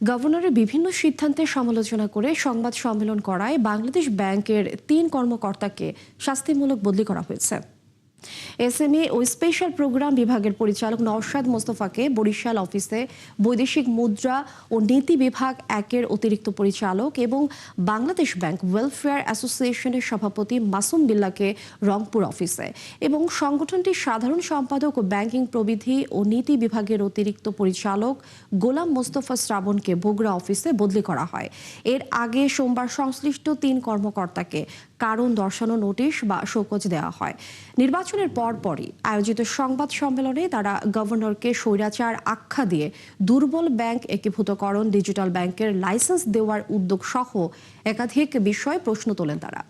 গভর্নরের বিভিন্ন সিদ্ধান্তের সমালোচনা করে সংবাদ সম্মেলন করায় বাংলাদেশ ব্যাংকের ৩ কর্মকর্তাকে শাস্তিমূলক বদলি করা হয়েছে। এসএমই ও স্পেশাল প্রোগ্রাম বিভাগের পরিচালক নওশাদ মোস্তফাকে বরিশাল অফিসে, বৈদেশিক মুদ্রা ও নীতি বিভাগ ১-এর অতিরিক্ত পরিচালক এবং বাংলাদেশ ব্যাংক ওয়েলফেয়ার অ্যাসোসিয়েশনের সভাপতি মাসুম বিল্লাহকে রংপুর অফিসে এবং সংগঠনটির সাধারণ সম্পাদক ও ব্যাংকিং প্রবিধি ও নীতি বিভাগের অতিরিক্ত পরিচালক গোলাম মোস্তফা শ্রাবণকে বগুড়া অফিসে বদলি করা হয়। এর আগে সোমবার সংশ্লিষ্ট ৩ কর্মকর্তাকে কারণ দর্শানো নোটিশ বা শোকজ দেওয়া হয়। নির্বাচনের পরপরই আয়োজিত সংবাদ সম্মেলনে তারা গভর্নরকে স্বৈরাচার আখ্যা দিয়ে দুর্বল ব্যাংক একীভূতকরণ, ডিজিটাল ব্যাংকের লাইসেন্স দেওয়ার উদ্যোগ সহ একাধিক বিষয়ে প্রশ্ন তোলেন তারা।